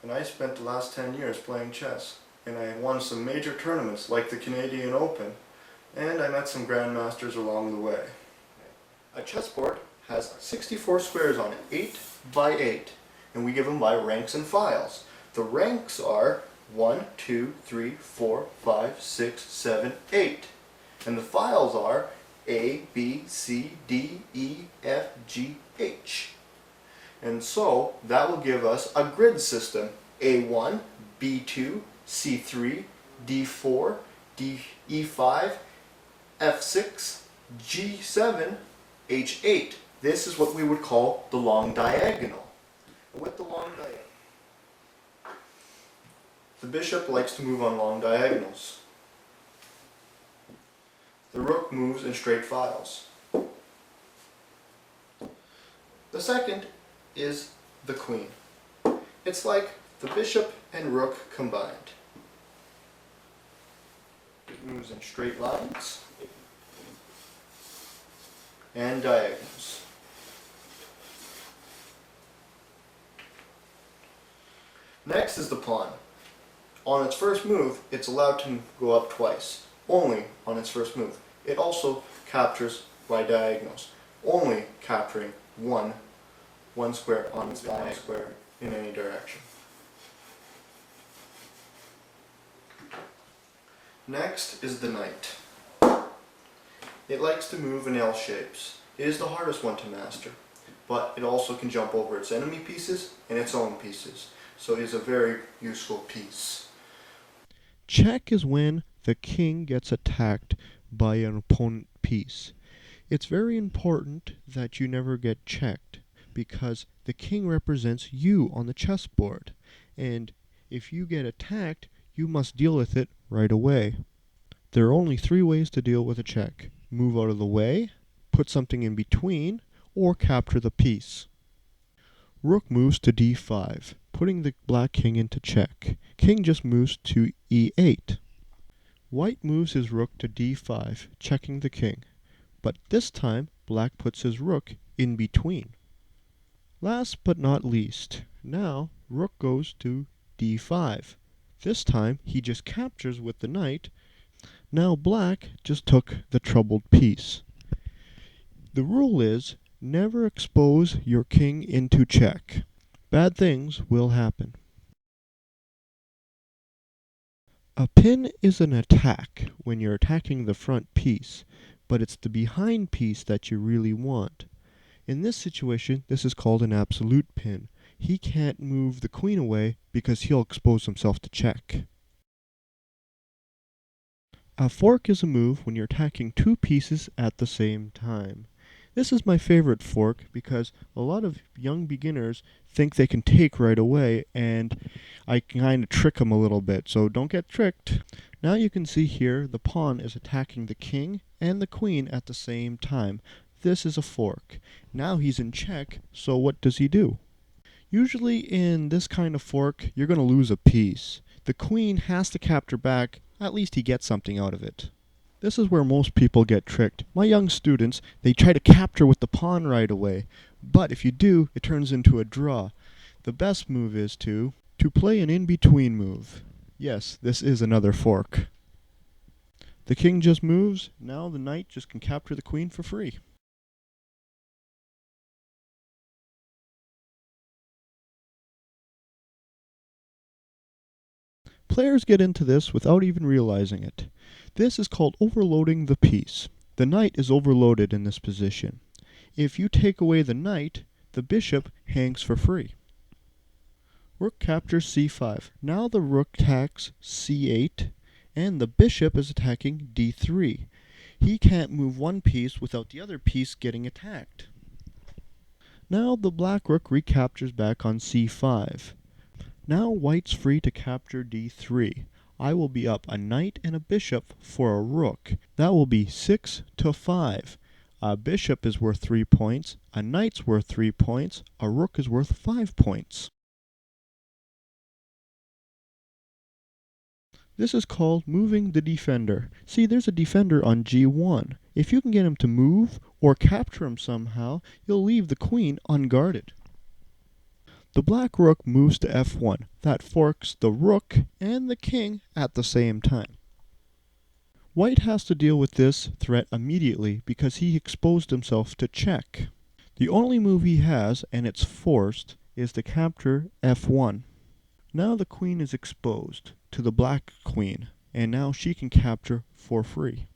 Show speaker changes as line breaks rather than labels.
and I spent the last 10 years playing chess. And I won some major tournaments like the Canadian Open, and I met some grandmasters along the way. A chessboard has 64 squares on it, 8 by 8, and we give them by ranks and files. The ranks are 1, 2, 3, 4, 5, 6, 7, 8. And the files are A, B, C, D, E, F, G, H. And so that will give us a grid system: A1, B2, C3, D4, E5, F6, G7, H8. This is what we would call the long diagonal. With the long diagonal, the bishop likes to move on long diagonals. The rook moves in straight files. The second is the queen. It's like the bishop and rook combined. It moves in straight lines and diagonals. Next is the pawn. On its first move, it's allowed to go up twice, only on its first move. It also captures by diagonals, only capturing one square on its diagonal square in any direction. Next is the knight. It likes to move in L shapes. It is the hardest one to master, but it also can jump over its enemy pieces and its own pieces, so it is a very useful piece.
Check is when the king gets attacked by an opponent piece. It's very important that you never get checked, because the king represents you on the chessboard, and if you get attacked, you must deal with it right away. There are only 3 ways to deal with a check: move out of the way, put something in between, or capture the piece. Rook moves to d5, putting the black king into check. King just moves to e8. White moves his rook to d5, checking the king, but this time black puts his rook in between. Last but not least, now rook goes to d5. This time he just captures with the knight. Now black just took the troubled piece. The rule is, never expose your king into check. Bad things will happen. A pin is an attack when you're attacking the front piece, but it's the behind piece that you really want. In this situation, this is called an absolute pin. He can't move the queen away because he'll expose himself to check. A fork is a move when you're attacking 2 pieces at the same time. This is my favorite fork because a lot of young beginners think they can take right away, and I kind of trick them a little bit, so don't get tricked. Now you can see here the pawn is attacking the king and the queen at the same time. This is a fork. Now he's in check, so what does he do? Usually in this kind of fork, you're going to lose a piece. The queen has to capture back. At least he gets something out of it. This is where most people get tricked. My young students, they try to capture with the pawn right away. But if you do, it turns into a draw. The best move is to play an in-between move. Yes, this is another fork. The king just moves. Now the knight just can capture the queen for free. Players get into this without even realizing it. This is called overloading the piece. The knight is overloaded in this position. If you take away the knight, the bishop hangs for free. Rook captures c5. Now the rook attacks c8, and the bishop is attacking d3. He can't move one piece without the other piece getting attacked. Now the black rook recaptures back on c5. Now white's free to capture d3. I will be up a knight and a bishop for a rook. That will be 6 to 5. A bishop is worth 3 points, a knight's worth 3 points, a rook is worth 5 points. This is called moving the defender. See, there's a defender on g1. If you can get him to move or capture him somehow, you'll leave the queen unguarded. The black rook moves to f1. That forks the rook and the king at the same time. White has to deal with this threat immediately because he exposed himself to check. The only move he has, and it's forced, is to capture f1. Now the queen is exposed to the black queen, and now she can capture for free.